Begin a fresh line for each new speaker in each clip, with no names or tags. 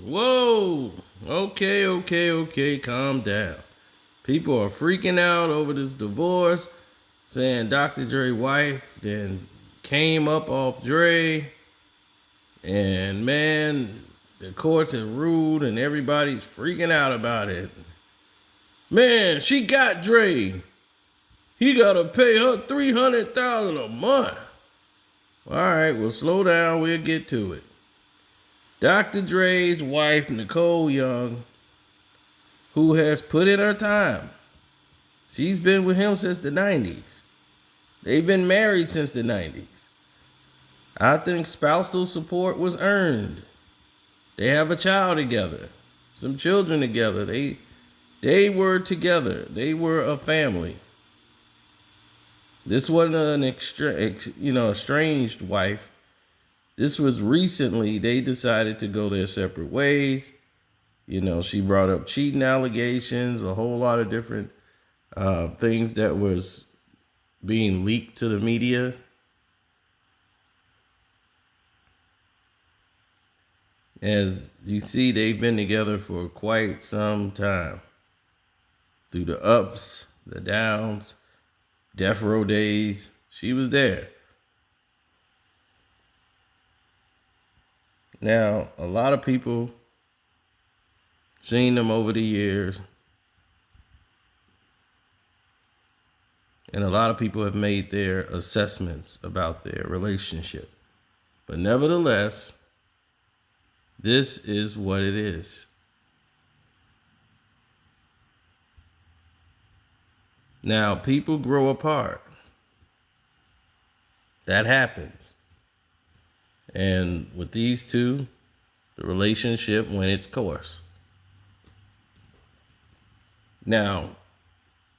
Whoa. Okay. Calm down. People are freaking out over this divorce, saying Dr. Dre's wife then came up off Dre. And man, the courts have ruled and everybody's freaking out about it. Man, she got Dre. He gotta pay her $300,000 a month. All right, well, slow down. We'll get to it. Dr. Dre's wife, Nicole Young, who has put in her time. She's been with him since the 90s. They've been married since the 90s. I think spousal support was earned. They have a child together, some children together. They were together. They were a family. This wasn't an estranged wife. This was recently they decided to go their separate ways. She brought up cheating allegations, a whole lot of different things that was being leaked to the media. As you see, they've been together for quite some time. Through the ups, the downs, death row days, she was there. Now, a lot of people seen them over the years, and a lot of people have made their assessments about their relationship. But nevertheless, this is what it is. Now, people grow apart. That happens. And with these two, the relationship went its course. Now,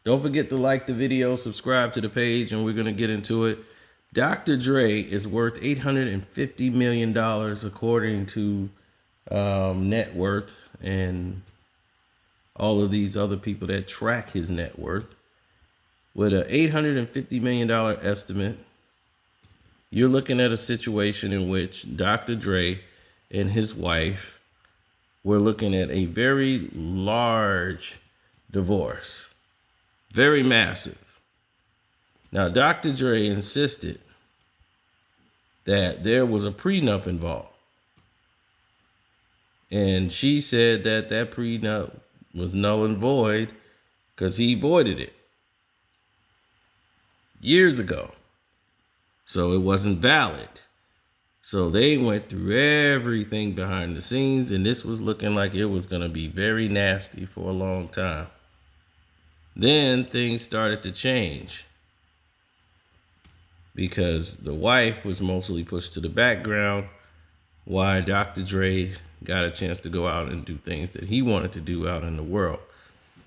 don't forget to like the video, subscribe to the page, and we're going to get into it. Dr. Dre is worth $850 million according to net worth and all of these other people that track his net worth. With an $850 million estimate, you're looking at a situation in which Dr. Dre and his wife were looking at a very large divorce. Very massive. Now, Dr. Dre insisted that there was a prenup involved. And she said that prenup was null and void because he voided it years ago. So it wasn't valid. So they went through everything behind the scenes, and this was looking like it was going to be very nasty for a long time. Then things started to change because the wife was mostly pushed to the background while Dr. Dre got a chance to go out and do things that he wanted to do out in the world,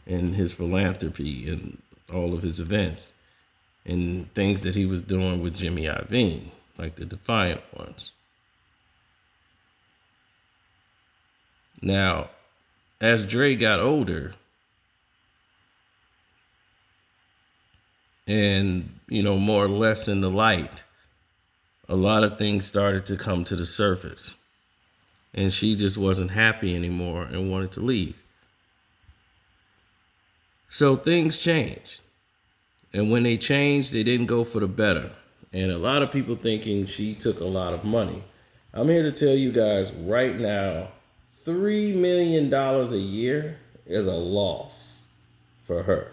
and his philanthropy and all of his events and things that he was doing with Jimmy Iovine, like the Defiant Ones. Now, as Dre got older and, more or less in the light, a lot of things started to come to the surface. And she just wasn't happy anymore and wanted to leave. So things changed. And when they changed, they didn't go for the better. And a lot of people thinking she took a lot of money. I'm here to tell you guys right now, $3 million a year is a loss for her.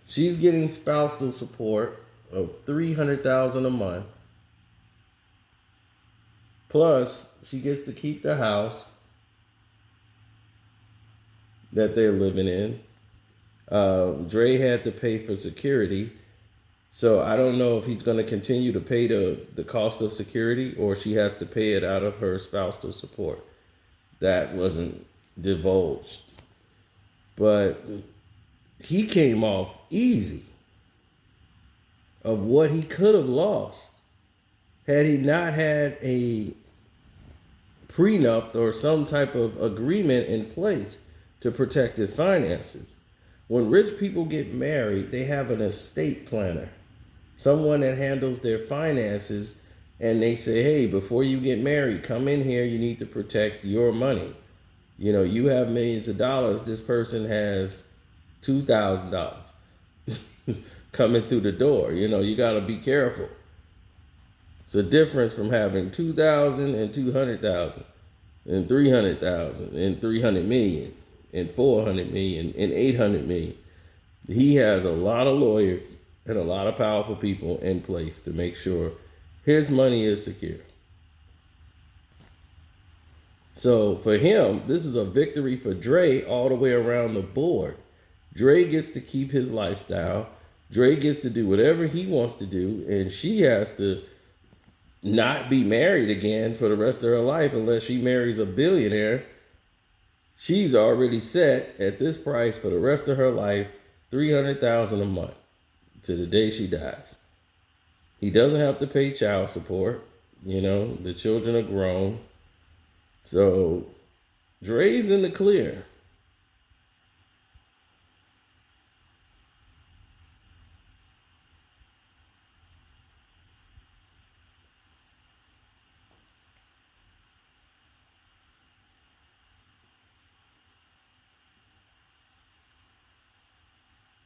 She's getting spousal support of $300,000 a month. Plus, she gets to keep the house that they're living in. Dre had to pay for security. So I don't know if he's going to continue to pay the cost of security or she has to pay it out of her spousal support. That wasn't divulged. But he came off easy of what he could have lost had he not had a prenup or some type of agreement in place to protect his finances. When rich people get married, they have an estate planner, someone that handles their finances And they say, hey, before you get married, come in here. You need to protect your money. You know, you have millions of dollars. This person has $2,000 coming through the door. You know, you got to be careful. It's a difference from having 2,000 and 200,000 and 300,000 and 300 million and 400 million and 800 million. He has a lot of lawyers and a lot of powerful people in place to make sure his money is secure. So for him, this is a victory for Dre all the way around the board. Dre gets to keep his lifestyle. Dre gets to do whatever he wants to do, and she has to not be married again for the rest of her life unless she marries a billionaire. She's already set at this price for the rest of her life, $300,000 a month to the day she dies. He doesn't have to pay child support. You know, the children are grown. So Dre's in the clear.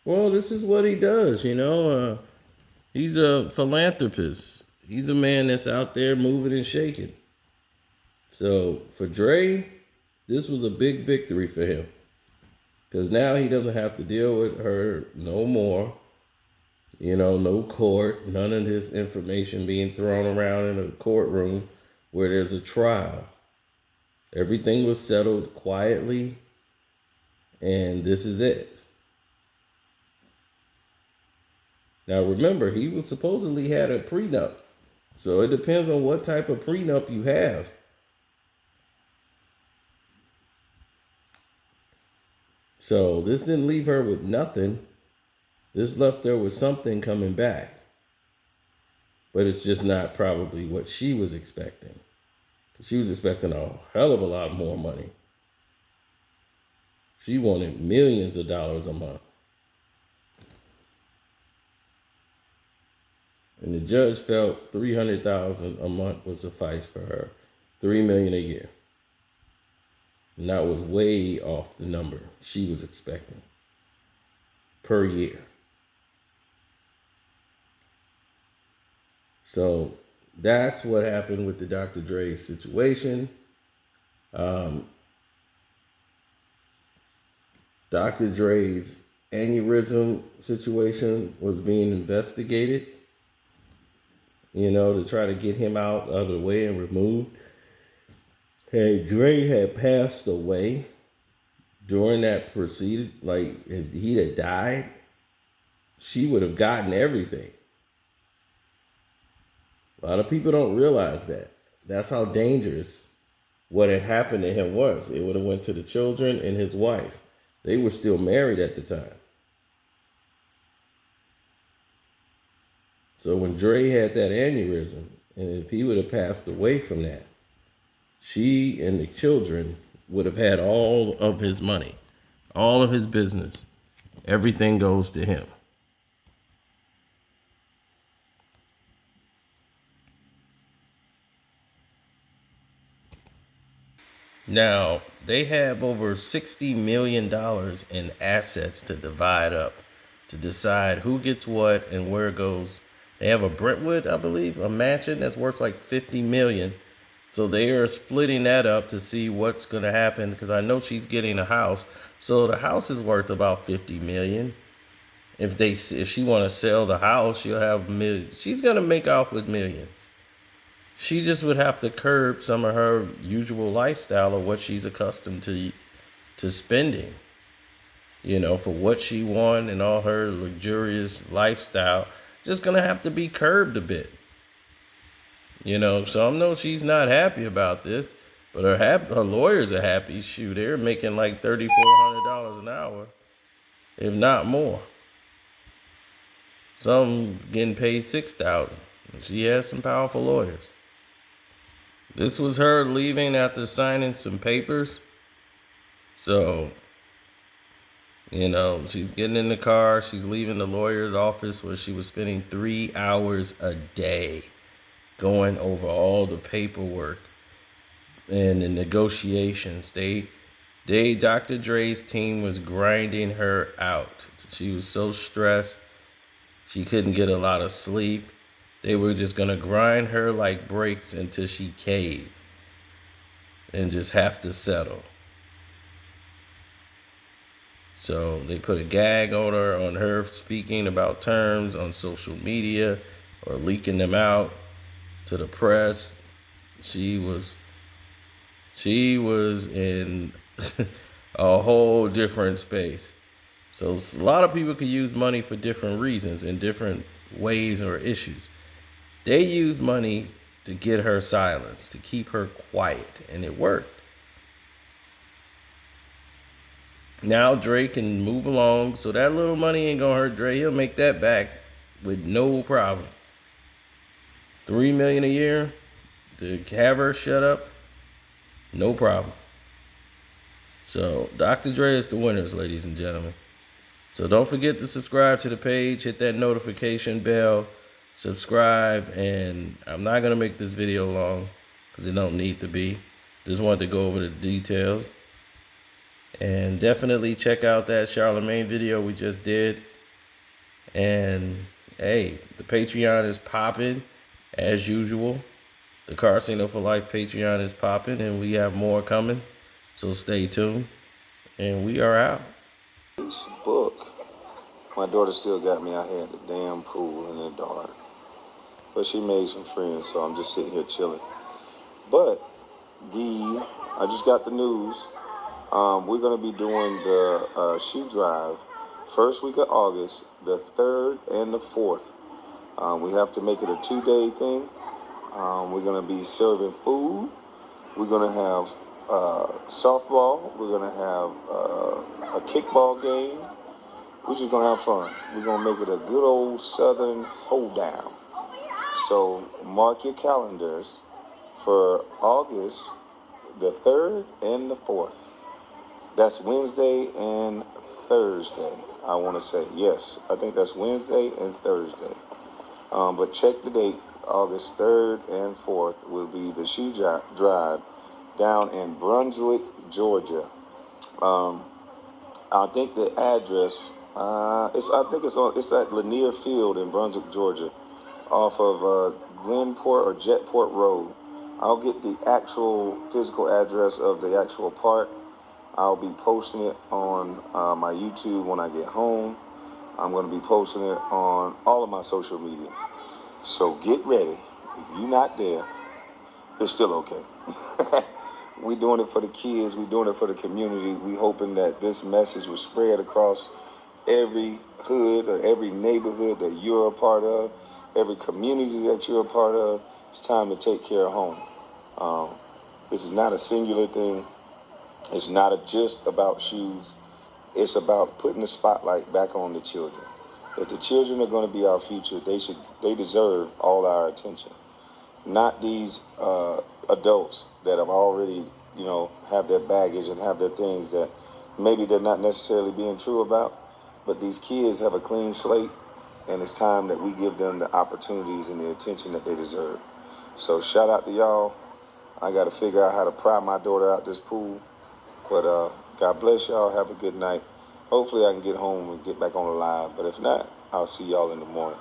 Well, this is what he does, you know. He's a philanthropist. He's a man that's out there moving and shaking. So for Dre, this was a big victory for him. Because now he doesn't have to deal with her no more. You know, no court, none of this information being thrown around in a courtroom where there's a trial. Everything was settled quietly, and this is it. Now remember, he was supposedly had a prenup. So it depends on what type of prenup you have. So this didn't leave her with nothing. This left her with something coming back. But it's just not probably what she was expecting. She was expecting a hell of a lot more money. She wanted millions of dollars a month. And the judge felt 300,000 a month would suffice for her. 3 million a year. And that was way off the number she was expecting per year. So that's what happened with the Dr. Dre situation. Dr. Dre's aneurysm situation was being investigated, you know, to try to get him out of the way and removed. Hey, Dre had passed away during that proceeding. Like, if he had died, she would have gotten everything. A lot of people don't realize that. That's how dangerous what had happened to him was. It would have went to the children and his wife. They were still married at the time. So when Dre had that aneurysm, and if he would have passed away from that, she and the children would have had all of his money, all of his business. Everything goes to him. Now, they have over $60 million in assets to divide up, to decide who gets what and where it goes. They have a Brentwood, I believe, a mansion that's worth like $50 million. So they are splitting that up to see what's going to happen, because I know she's getting a house. So the house is worth about $50 million. If she want to sell the house, she'll have millions. She's going to make off with millions. She just would have to curb some of her usual lifestyle of what she's accustomed to spending, you know, for what she wants and all her luxurious lifestyle. Just gonna have to be curbed a bit, you know. So I know she's not happy about this, but her lawyers are happy. Shoot, they're making like $3,400 an hour, if not more. Some getting paid $6,000. She has some powerful lawyers. This was her leaving after signing some papers. So, you know, she's getting in the car. She's leaving the lawyer's office where she was spending 3 hours a day going over all the paperwork and the negotiations. Dr. Dre's team was grinding her out. She was so stressed. She couldn't get a lot of sleep. They were just going to grind her like brakes until she caved and just have to settle. So they put a gag on her speaking about terms on social media or leaking them out to the press. She was in a whole different space. So a lot of people could use money for different reasons in different ways or issues. They used money to get her silence, to keep her quiet, and it worked. Now Dre can move along, so that little money ain't gonna hurt Dre. He'll make that back with no problem. $3 million a year to have her shut up, no problem. So Dr. Dre is the winners, ladies and gentlemen. So don't forget to subscribe to the page, hit that notification bell, subscribe, and I'm not gonna make this video long because it don't need to be. Just wanted to go over the details. And definitely check out that Charlemagne video we just did. And hey, the Patreon is popping as usual. The Carsino for Life Patreon is popping, and we have more coming. So stay tuned. And we are out.
Book. My daughter still got me. I had the damn pool in the dark. But she made some friends, so I'm just sitting here chilling. But I just got the news. We're going to be doing the shoe drive first week of August, the 3rd and the 4th. We have to make it a 2-day thing. We're going to be serving food. We're going to have softball. We're going to have a kickball game. We're just going to have fun. We're going to make it a good old Southern hoedown. So mark your calendars for August the 3rd and the 4th. That's Wednesday and Thursday, I want to say. Yes, I think that's Wednesday and Thursday. But check the date. August 3rd and 4th will be the shoe drive down in Brunswick, Georgia. I think the address, it's at Lanier Field in Brunswick, Georgia, off of Glenport or Jetport Road. I'll get the actual physical address of the actual park. I'll be posting it on my YouTube when I get home. I'm going to be posting it on all of my social media. So get ready. If you're not there, it's still okay. We're doing it for the kids. We're doing it for the community. We're hoping that this message will spread across every hood or every neighborhood that you're a part of, every community that you're a part of. It's time to take care of home. This is not a singular thing. It's not just about shoes. It's about putting the spotlight back on the children. If the children are going to be our future, they deserve all our attention. Not these adults that have already, have their baggage and have their things that maybe they're not necessarily being true about. But these kids have a clean slate, and it's time that we give them the opportunities and the attention that they deserve. So shout out to y'all. I got to figure out how to pry my daughter out this pool. But God bless y'all. Have a good night. Hopefully I can get home and get back on the live. But if not, I'll see y'all in the morning.